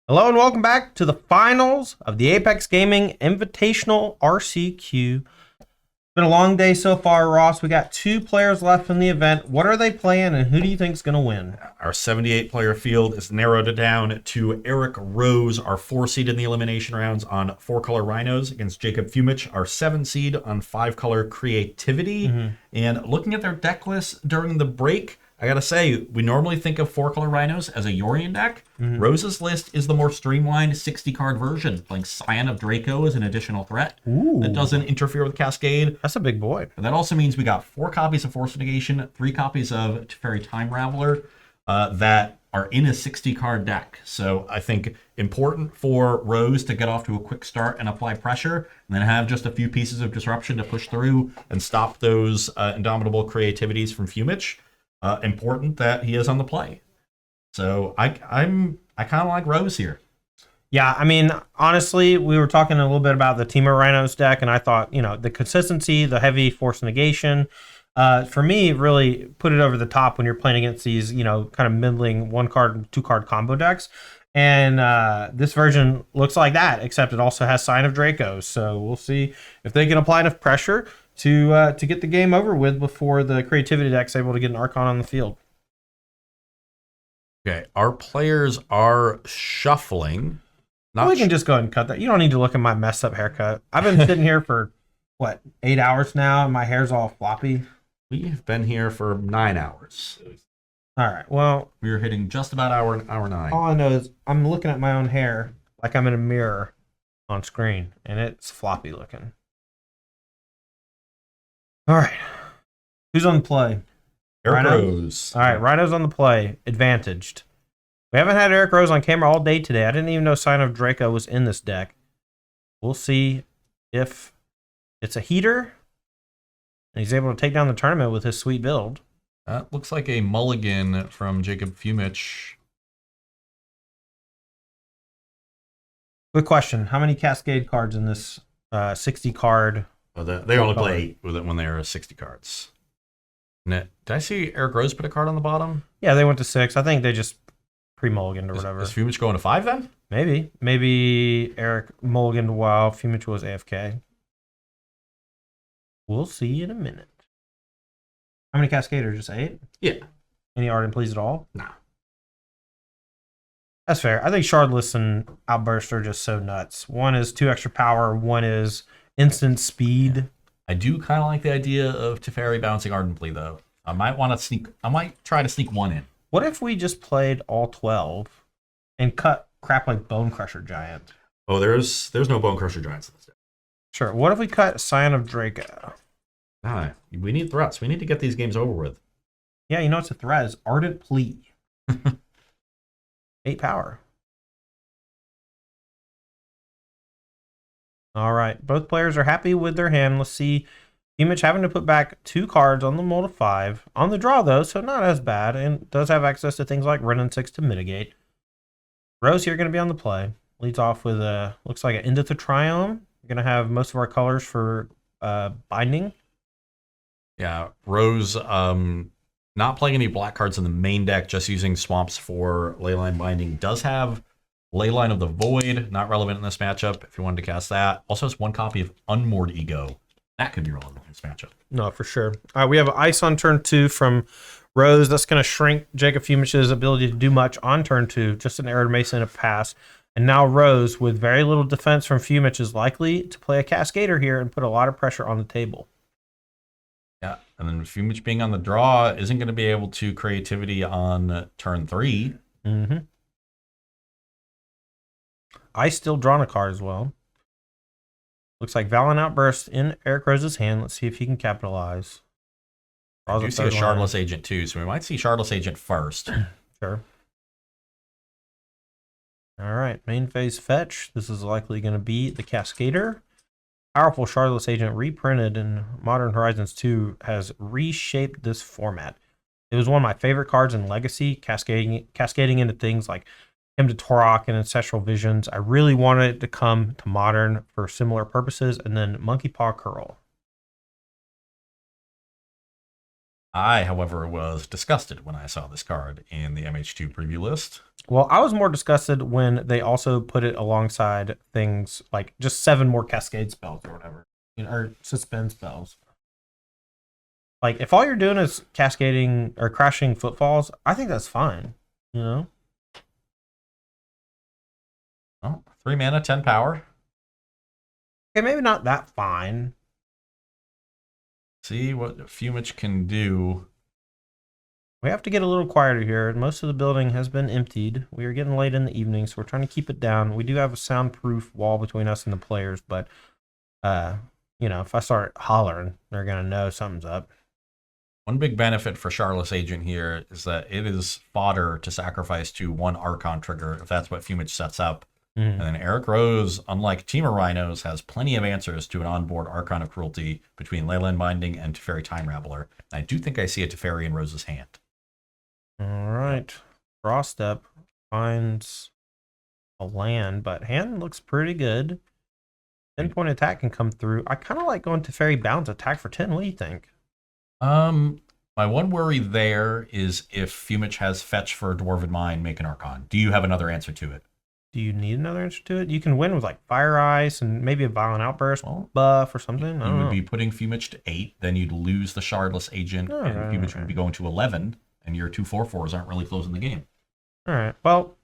Hello and welcome back to the finals of the Apex Gaming Invitational RCQ. It's been a long day so far, Ross. We got 2 players left in the event. What are they playing and who do you think is going to win? Our 78-player field is narrowed down to Eric Rose, our 4-seed in the elimination rounds on 4-color Rhinos, against Jacob Fumich, our 7-seed on 5-color Creativity. And looking at their deck list during the break, I gotta say, we normally think of 4-color Rhinos as a Yorion deck. Rose's list is the more streamlined 60-card version, playing Scion of Draco as an additional threat. That doesn't interfere with Cascade. That's a big boy. And that also means we got 4 copies of Force Negation, 3 copies of Teferi Time Raveler that are in a 60-card deck. So I think important for Rose to get off to a quick start and apply pressure, and then have just a few pieces of disruption to push through and stop those indomitable creativities from Fumich. Important that he is on the play. So I kind of like Rose here. Yeah, I mean, honestly, we were talking a little bit about the Team of Rhinos deck, and I thought, the consistency, the heavy force negation, for me, really put it over the top when you're playing against these, kind of middling 1-card, 2-card combo decks. And this version looks like that, except it also has Sign of Draco. So we'll see if they can apply enough pressure to get the game over with before the Creativity deck's able to get an Archon on the field. Okay, our players are shuffling. We can just go ahead and cut that. You don't need to look at my messed up haircut. I've been sitting here for, 8 hours now, and my hair's all floppy. We've been here for 9 hours. All right, well. We are hitting just about hour 9. All I know is I'm looking at my own hair like I'm in a mirror on screen, and it's floppy looking. All right. Who's on the play? Eric Rose. All right, Rhino's on the play. Advantaged. We haven't had Eric Rose on camera all day today. I didn't even know Sign of Draco was in this deck. We'll see if it's a heater and he's able to take down the tournament with his sweet build. That looks like a mulligan from Jacob Fumich. Good question. How many Cascade cards in this 60-card? They only play 8 with it when they are 60 cards. Did I see Eric Rose put a card on the bottom? Yeah, they went to 6. I think they just pre-mulliganed or whatever. Is Fumich going to 5 then? Maybe. Maybe Eric mulliganed while Fumich was AFK. We'll see in a minute. How many Cascaders? Just 8? Yeah. Any Ardent Please at all? No. That's fair. I think Shardless and Outburst are just so nuts. One is 2 extra power. One is instant speed. I do kind of like the idea of Teferi bouncing Ardently, though. I might try to sneak 1 in. What if we just played all 12 and cut crap like Bone Crusher Giant? Oh, there's no Bone Crusher Giants in this deck. Sure. What if we cut Scion of Draco? Nah, we need threats. We need to get these games over with. Yeah, it's a threat. It's Ardent Plea. 8 power. All right. Both players are happy with their hand. Let's see. Fumich having to put back 2 cards on the mull to 5. On the draw, though, so not as bad. And does have access to things like Ren and 6 to mitigate. Rose here going to be on the play. Leads off with looks like an End of the Triumph. We're going to have most of our colors for binding. Yeah, Rose not playing any black cards in the main deck, just using swamps for Leyline Binding. Does have Leyline of the Void, not relevant in this matchup if you wanted to cast that. Also has 1 copy of Unmoored Ego. That could be relevant in this matchup. No, for sure. We have Ice on turn 2 from Rose. That's going to shrink Jacob Fumich's ability to do much on turn 2. Just an Arid Mason and a pass. And now Rose, with very little defense from Fumich, is likely to play a Cascader here and put a lot of pressure on the table. Yeah, and then Fumich being on the draw isn't going to be able to Creativity on turn 3. Ice still drawn a card as well. Looks like Valiant Outburst in Eric Rose's hand. Let's see if he can capitalize. I do see a Shardless Agent too, so we might see Shardless Agent first. Sure. All right, main phase fetch. This is likely going to be the Cascader. Powerful Shardless Agent reprinted in Modern Horizons 2 has reshaped this format. It was one of my favorite cards in Legacy, cascading into things like Hymn to Torok and Ancestral Visions. I really wanted it to come to Modern for similar purposes, and then Monkey Paw Curl. I, however, was disgusted when I saw this card in the MH2 preview list. Well, I was more disgusted when they also put it alongside things like just 7 more cascade spells or whatever, or suspend spells. Like, if all you're doing is cascading or crashing footfalls, I think that's fine, you know? Oh, 3 mana, 10 power. Okay, maybe not that fine. See what Fumich can do. We have to get a little quieter here. Most of the building has been emptied. We are getting late in the evening, so we're trying to keep it down. We do have a soundproof wall between us and the players, but, if I start hollering, they're going to know something's up. One big benefit for Charlotte's Agent here is that it is fodder to sacrifice to 1 Archon trigger if that's what Fumich sets up. And then Eric Rose, unlike Team of Rhinos, has plenty of answers to an onboard Archon of Cruelty between Leyland Binding and Teferi Time Raveler. And I do think I see a Teferi in Rose's hand. All right. Draw step finds a land, but hand looks pretty good. 10-point attack can come through. I kind of like going Teferi Bounce attack for 10. What do you think? My one worry there is if Fumich has fetch for a Dwarven Mine, make an Archon. Do you have another answer to it? Do you need another answer to it? You can win with like Fire Ice and maybe a Violent Outburst buff or something. You would be putting Fumich to 8, then you'd lose the Shardless Agent, and Fumich would be going to 11, and your 2/4/4s aren't really closing the game. All right. Well,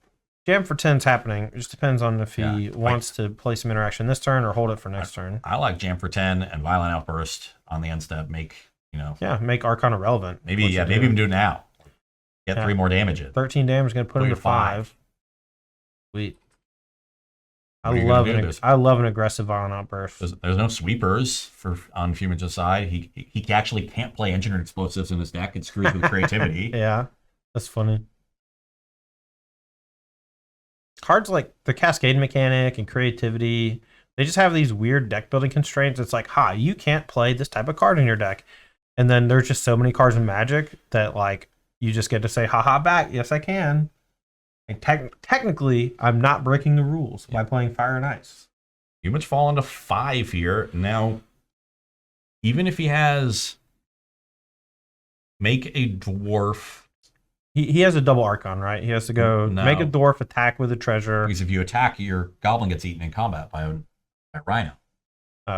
Jam for 10's happening. It just depends on if he wants to play some interaction this turn or hold it for next turn. I like Jam for 10 and Violent Outburst on the end step. Make Archon irrelevant. Maybe even do it now. Get 3 more damage in. 13 damage, going to put him to 5. Sweet. I love an aggressive Violent Outburst. There's no sweepers on Fumich's side. He actually can't play Engineered Explosives in his deck. It screws with creativity. Yeah, that's funny. Cards like the Cascade mechanic and creativity, they just have these weird deck building constraints. It's like, you can't play this type of card in your deck. And then there's just so many cards in Magic that like you just get to say, back. Yes, I can. And technically, I'm not breaking the rules by playing Fire and Ice. Fumich fall into 5 here. Now, even if he has make a dwarf. He has a double Archon, right? He has to go make a dwarf, attack with a treasure. Because if you attack, your goblin gets eaten in combat by a Rhino.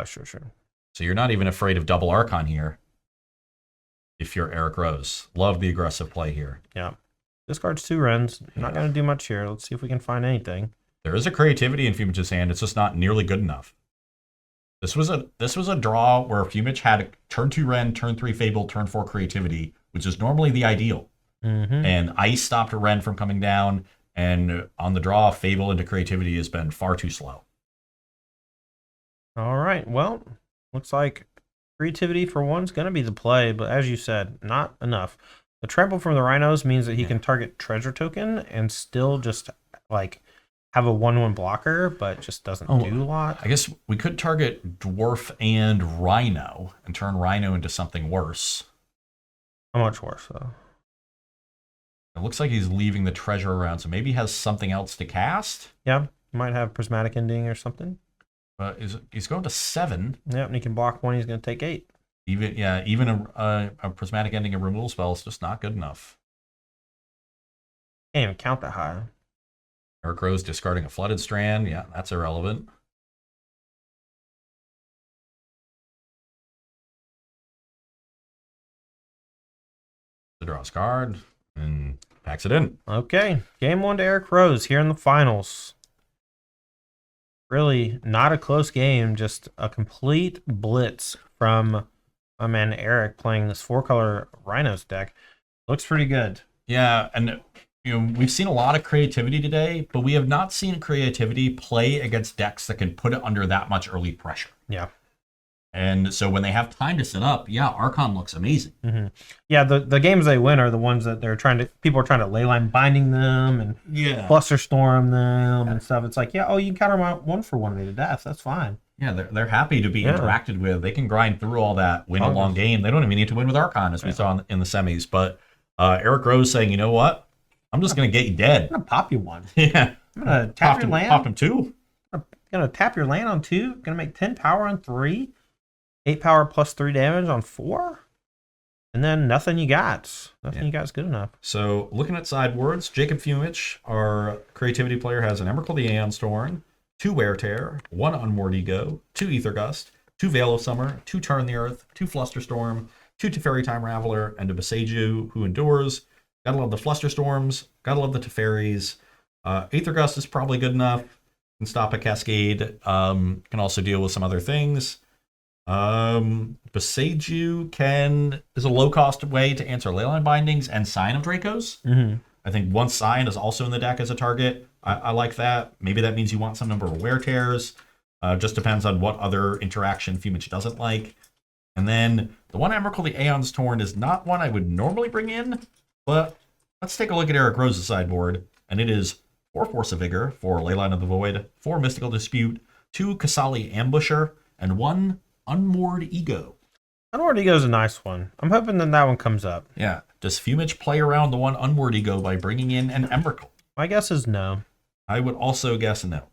Sure. So you're not even afraid of double Archon here if you're Eric Rose. Love the aggressive play here. Yeah. Discards 2 Wrens. Not going to do much here. Let's see if we can find anything. There is a creativity in Fumich's hand. It's just not nearly good enough. This was a draw where Fumich had a turn 2 Ren, turn 3 Fable, turn 4 creativity, which is normally the ideal. And Ice stopped a Ren from coming down, and on the draw, Fable into creativity has been far too slow. All right. Well, looks like creativity for 1's going to be the play, but as you said, not enough. The trample from the Rhinos means that he can target treasure token and still just like have a 1/1 blocker, but just doesn't do a lot. I guess we could target Dwarf and Rhino and turn Rhino into something worse. How much worse though? It looks like he's leaving the treasure around, so maybe he has something else to cast. Yeah, he might have Prismatic Ending or something. He's going to 7. Yeah, and he can block 1. He's going to take 8. Even a Prismatic Ending and removal spell is just not good enough. Can't even count that high. Eric Rose discarding a Flooded Strand. Yeah, that's irrelevant. The draws card and packs it in. Okay, game 1 to Eric Rose here in the finals. Really not a close game, just a complete blitz from my man Eric playing this 4-color Rhinos deck. Looks pretty good. Yeah, and we've seen a lot of creativity today, but we have not seen creativity play against decks that can put it under that much early pressure. Yeah. And so when they have time to set up, Archon looks amazing. Yeah, the games they win are the ones that people are trying to leyline binding them and Cluster Storm them and stuff. It's like, you can counter them out 1-for-1 to death. That's fine. Yeah, they're happy to be interacted with. They can grind through all that, win a long game. They don't even need to win with Archon, as we saw in the semis. But Eric Rose saying, you know what? I'm just going to get you dead. I'm going to pop you 1. Yeah. I'm going to tap your land. Popped him 2. I'm going to tap your land on 2. Going to make 10 power on 3. 8 power plus 3 damage on 4. And then nothing you got. Nothing you got is good enough. So looking at sideboards, Jacob Fumich, our creativity player, has an Emrakul the Aeon Storm, 2 Wear Tear, 1 Unmoored Ego, 2 Ether Gust, 2 Veil of Summer, 2 Turn the Earth, 2 Flusterstorm, 2 Teferi Time Raveler, and a Beseiju who endures. Gotta love the Flusterstorms, gotta love the Teferis. Ether Gust is probably good enough. Can stop a Cascade. Can also deal with some other things. Beseiju is a low-cost way to answer Leyline Bindings and Sign of Dracos. Mm-hmm. I think once Sign is also in the deck as a target. I like that. Maybe that means you want some number of Wear Tears. Just depends on what other interaction Fumich doesn't like. And then the one Emrakul the Aeon's Torn is not one I would normally bring in, but let's take a look at Eric Rose's sideboard. And it is 4 Force of Vigor, 4 Leyline of the Void, 4 Mystical Dispute, 2 Kasali Ambusher, and 1 Unmoored Ego. Unmoored Ego is a nice one. I'm hoping that one comes up. Yeah. Does Fumich play around the 1 Unmoored Ego by bringing in an Emrakul? My guess is no. I would also guess no.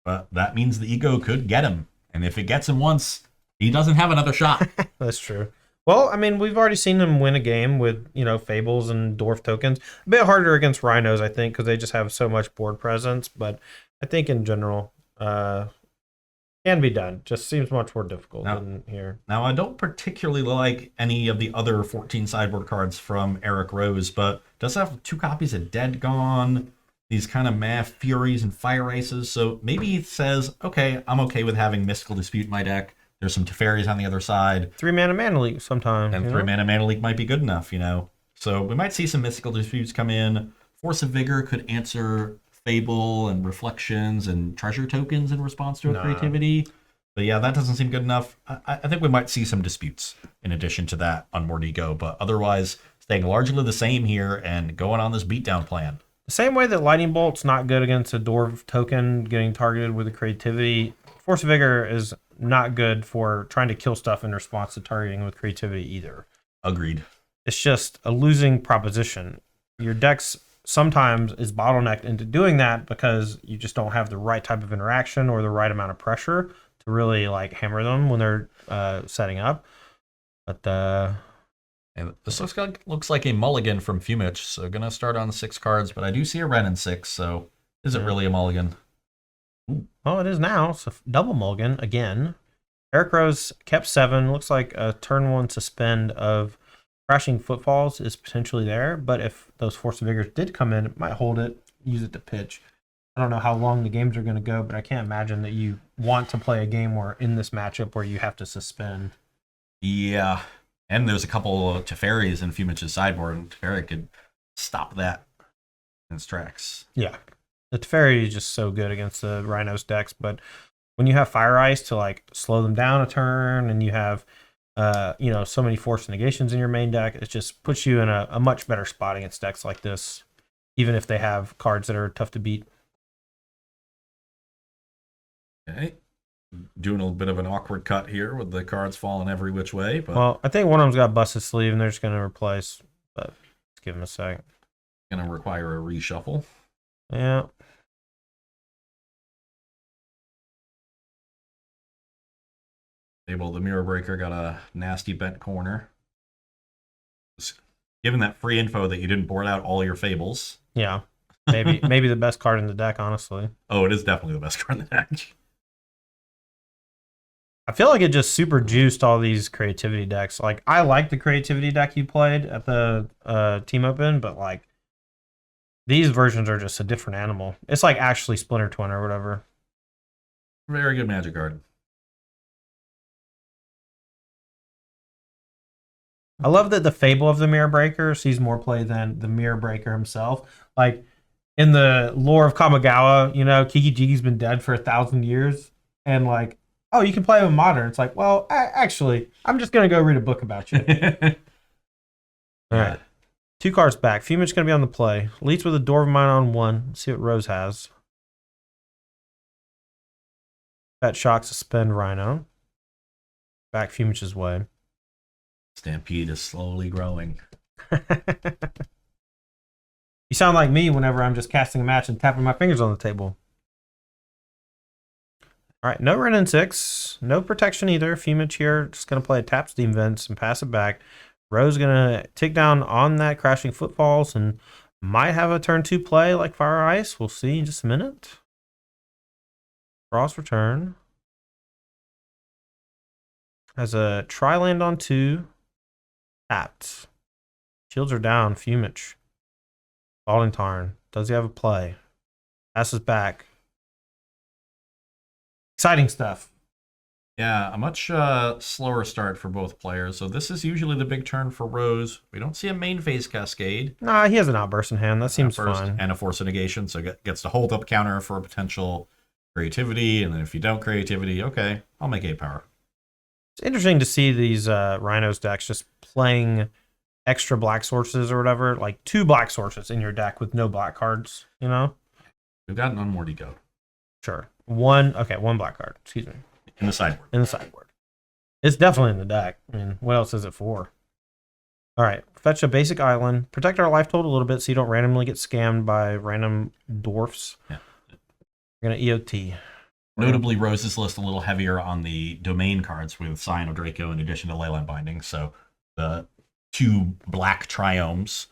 But that means the Ego could get him. And if it gets him once, he doesn't have another shot. That's true. Well, I mean, we've already seen him win a game with, Fables and Dwarf tokens. A bit harder against Rhinos, I think, because they just have so much board presence. But I think in general, can be done. Just seems much more difficult than here. Now, I don't particularly like any of the other 14 sideboard cards from Eric Rose, but does have 2 copies of Dead Gone, these kind of Math Furies and Fire Ices. So maybe it says, okay, I'm okay with having Mystical Dispute in my deck. There's some Teferis on the other side. 3-mana Leak sometimes. And 3-mana Leak might be good enough, So we might see some Mystical Disputes come in. Force of Vigor could answer Fable and Reflections and Treasure tokens in response to a creativity. But yeah, that doesn't seem good enough. I think we might see some disputes in addition to that Unmoored Ego, but otherwise staying largely the same here and going on this beatdown plan. The same way that Lightning Bolt's not good against a Dwarf token getting targeted with a creativity, Force of Vigor is not good for trying to kill stuff in response to targeting with creativity either. Agreed. It's just a losing proposition. Your deck's sometimes is bottlenecked into doing that because you just don't have the right type of interaction or the right amount of pressure to really hammer them when they're setting up. But and this looks like a mulligan from Fumich, so gonna start on 6 cards, but I do see a red in 6, so is it really a mulligan? Ooh. Oh, it is now. So double mulligan again. Eric Rose kept 7. Looks like a turn 1 suspend of Crashing Footfalls is potentially there, but if those Force of Vigors did come in, it might hold it, use it to pitch. I don't know how long the games are going to go, but I can't imagine that you want to play a game where in this matchup where you have to suspend. Yeah, and there's a couple of Teferis in Fumich's sideboard, and Teferi could stop that in its tracks. Yeah, the Teferi is just so good against the Rhinos decks, but when you have Fire Ice to slow them down a turn, and you have so many force negations in your main deck, it just puts you in a much better spot against decks like this, even if they have cards that are tough to beat. Okay. Doing a bit of an awkward cut here with the cards falling every which way. But well, I think one of them's got busted sleeve, and they're just going to replace, but let's give them a second. Going to require a reshuffle. Yeah. The Mirror Breaker got a nasty bent corner. Given that free info that you didn't board out all your Fables. Yeah. Maybe the best card in the deck, honestly. Oh, it is definitely the best card in the deck. I feel like it just super juiced all these creativity decks. I like the creativity deck you played at the Team Open, but these versions are just a different animal. It's like actually Splinter Twin or whatever. Very good Magic card. I love that the Fable of the Mirror Breaker sees more play than the Mirror Breaker himself. In the lore of Kamigawa, Kiki Jiki's been dead for 1,000 years, and oh, you can play him in Modern. It's well, actually, I'm just gonna go read a book about you. All right, 2 cards back. Fumich's gonna be on the play. Leads with a Door of Mine on 1. Let's see what Rose has. That shock, suspend Rhino. Back Fumich's way. Stampede is slowly growing. You sound like me whenever I'm just casting a match and tapping my fingers on the table. All right, no Ren in 6. No protection either. Fumich here just going to play a tap Steam Vents and pass it back. Rose gonna take down on that Crashing Footfalls and might have a turn 2 play like Fire Ice. We'll see in just a minute. Frost Return. Has a Tri-land on 2. Tapped. Shields are down. Fumage. Falling Tarn. Does he have a play? Passes back. Exciting stuff. Yeah, a much slower start for both players. So this is usually the big turn for Rose. We don't see a main phase Cascade. Nah, he has an Outburst in hand. That seems fine. And a Force of Negation, so gets the hold up counter for a potential creativity. And then if you don't creativity, okay, I'll make 8 power. It's interesting to see these Rhinos decks just playing extra black sources or whatever, like 2 black sources in your deck with no black cards, you know? We've got an Unmoored Ego. Sure. One black card, excuse me. In the sideboard. In the sideboard. It's definitely in the deck. I mean, what else is it for? All right, fetch a basic island. Protect our life total a little bit so you don't randomly get scammed by random dwarfs. Yeah. We're going to EOT. Notably, Rose's list a little heavier on the domain cards with Scion of Draco in addition to Leyline Binding. So the 2 black triomes,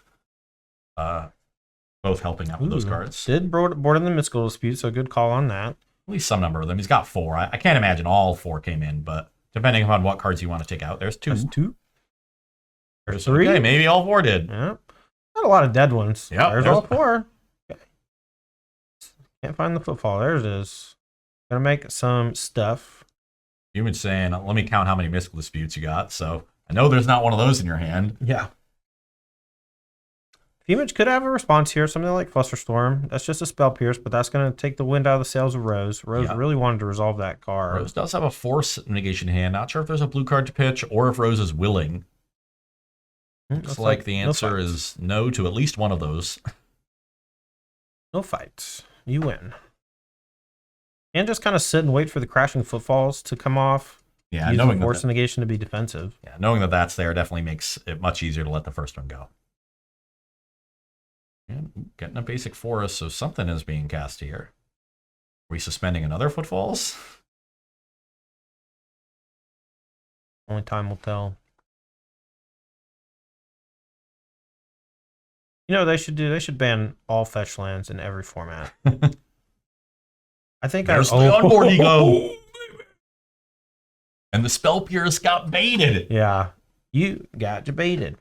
both helping out with those cards. Did board in the Mystical Dispute, so good call on that. At least some number of them. He's got 4. I can't imagine all 4 came in, but depending upon what cards you want to take out, there's 2. There's 2. There's 3. Okay, maybe all 4 did. Yeah. Not a lot of dead ones. Yep, There's all 4. Okay. Can't find the footfall. There it is. Gonna make some stuff. You've been saying, let me count how many Mystical Disputes you got. So I know there's not one of those in your hand. Yeah. Fumage could have a response here, something like Flusterstorm. That's just a Spell Pierce, but that's going to take the wind out of the sails of Rose. Rose really wanted to resolve that card. Rose does have a Force negation hand. Not sure if there's a blue card to pitch or if Rose is willing. Looks like the answer is no to at least one of those. No fights. You win. And just kind of sit and wait for the Crashing Footfalls to come off. Yeah, use knowing the Force negation to be defensive. Yeah, knowing that that's there definitely makes it much easier to let the first one go. And getting a basic forest, so something is being cast here. Are we suspending another Footfalls? Only time will tell. You know what they should do? They should ban all fetch lands in every format. I think there's the Unmoored Ego. And the Spell Pierce got baited. Yeah. You got debated.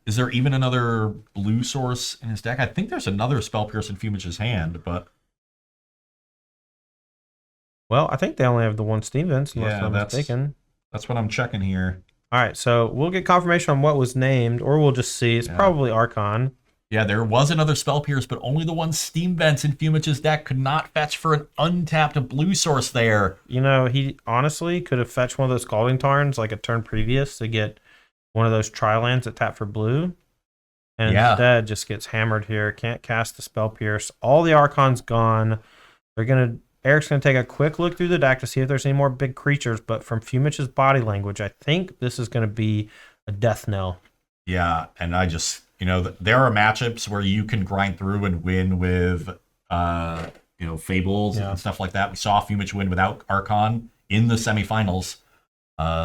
Is there even another blue source in his deck? I think there's another Spell Pierce in Fumage's hand, but... Well, I think they only have the one Steam Vents, unless I'm mistaken. That's what I'm checking here. All right, so we'll get confirmation on what was named, or we'll just see. It's probably Archon. Yeah, there was another Spell Pierce, but only the one Steam Vents in Fumage's deck could not fetch for an untapped blue source there. You know, he honestly could have fetched one of those Scalding Tarns like a turn previous to get one of those Tri-lands that tap for blue. And instead just gets hammered here. Can't cast the Spell Pierce. All the Archon's gone. Eric's going to take a quick look through the deck to see if there's any more big creatures, but from Fumage's body language, I think this is going to be a death knell. Yeah, and I just... You know, there are matchups where you can grind through and win with, Fables and stuff like that. We saw Fumage win without Archon in the semifinals,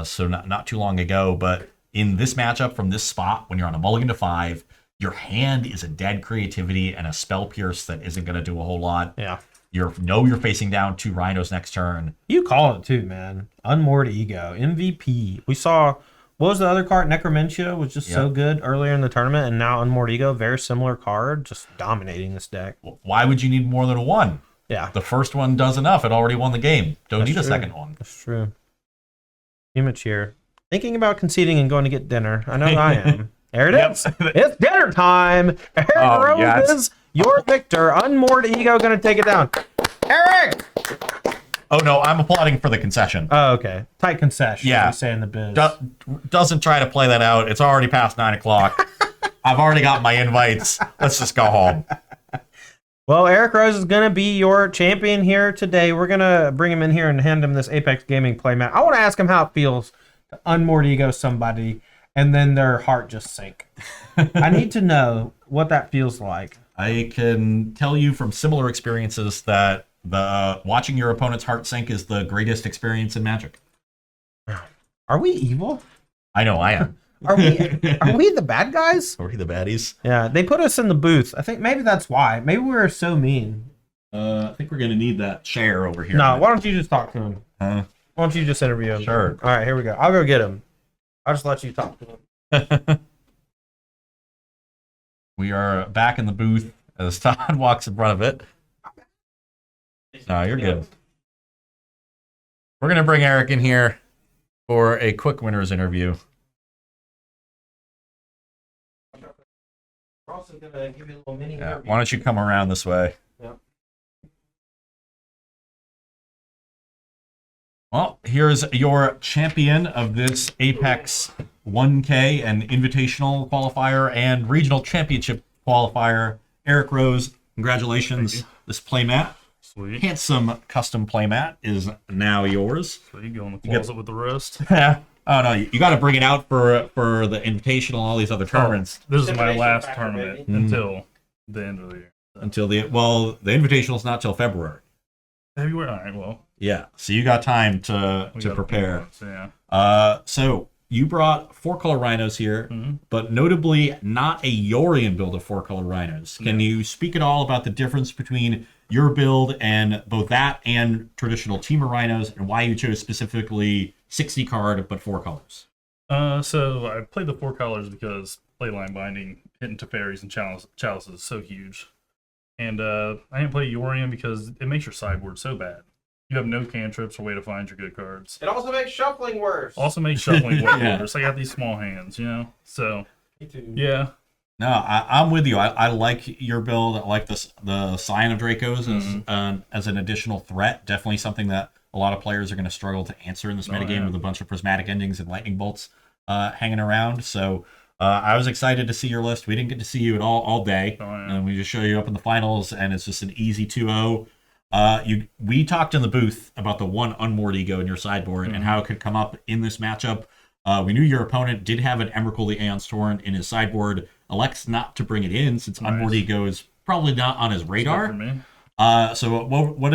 so not too long ago. But in this matchup from this spot, when you're on a mulligan to 5, your hand is a dead creativity and a Spell Pierce that isn't going to do a whole lot. Yeah. You're facing down 2 Rhinos next turn. You call it too, man. Unmoored Ego, MVP. We saw... What was the other card? Necromentia was just so good earlier in the tournament, and now Unmoored Ego, very similar card, just dominating this deck. Why would you need more than one? Yeah. The first one does enough. It already won the game. Don't need a second one. That's true. Fumage here. Thinking about conceding and going to get dinner. I know I am. There it is. It's dinner time. Eric Rose, your victor. Unmoored Ego going to take it down. Eric! Oh, no, I'm applauding for the concession. Oh, okay. Tight concession. Yeah. You say in the biz. Doesn't try to play that out. It's already past 9 o'clock. I've already got my invites. Let's just go home. Well, Eric Rose is going to be your champion here today. We're going to bring him in here and hand him this Apex Gaming playmat. I want to ask him how it feels to Unmoored Ego somebody and then their heart just sink. I need to know what that feels like. I can tell you from similar experiences that watching your opponent's heart sink is the greatest experience in Magic. Are we evil? I know I am. Are we the bad guys? Are we the baddies? Yeah, they put us in the booth. I think maybe that's why. Maybe we were so mean. I think we're gonna need that chair over here. No, why don't you just talk to him? Huh? Why don't you just interview him? Sure. All right, here we go. I'll go get him. I'll just let you talk to him. We are back in the booth as Todd walks in front of it. No, you're good. We're gonna bring Eric in here for a quick winners interview. We're also gonna give you a little mini Yeah. interview. Why don't you come around this way? Yep. Well, here's your champion of this Apex 1K and Invitational qualifier and Regional Championship qualifier, Eric Rose. Congratulations. This playmat, Sweet. handsome custom playmat, is now yours. So you go in the closet with the rest. Oh no, you got to bring it out for the Invitational and all these other tournaments. This is my Stipulation last factor, tournament baby. until the end of the year. Until the Invitational's not till February. February. All right. Well, Yeah, so you got time to we got a few prepare. months, yeah. So you brought 4-color rhinos here, but notably not a Yorian build of 4-color rhinos. Can you speak at all about the difference between your build and both that and traditional teamer rhinos, and why you chose specifically 60 card but 4 colors? So I played the 4 colors because playline binding, hitting Teferis and chalices is so huge. And I didn't play Yorian because it makes your sideboard so bad. You have no cantrips or way to find your good cards. It also makes shuffling worse. Also makes shuffling way Yeah. worse. I got these small hands, you know? So, Me too. yeah. No, I'm with you. I like your build. I like the Scion of Dracos as an additional threat. Definitely something that a lot of players are going to struggle to answer in this metagame yeah. with a bunch of prismatic endings and lightning bolts hanging around. So I was excited to see your list. We didn't get to see you at all day. Oh, yeah. And we just show you up in the finals, and it's just an easy 2-0. We talked in the booth about the one unmoored ego in your sideboard and how it could come up in this matchup. We knew your opponent did have an Emrakul the Aeon's Torn in his sideboard, elects not to bring it in since unmoored ego is probably not on his Good radar. for me. So what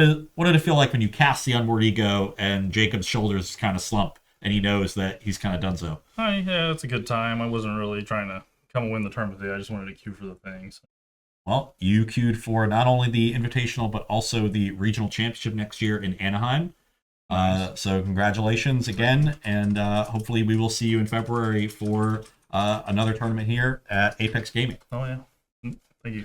did it feel like when you cast the unmoored ego and Jacob's shoulders kind of slump and he knows that he's kind of done so? Yeah, it's a good time. I wasn't really trying to come and win the tournament today. I just wanted to queue for the things. Well, you queued for not only the Invitational, but also the Regional Championship next year in Anaheim. So congratulations again, and hopefully we will see you in February for another tournament here at Apex Gaming. Oh, yeah. Thank you.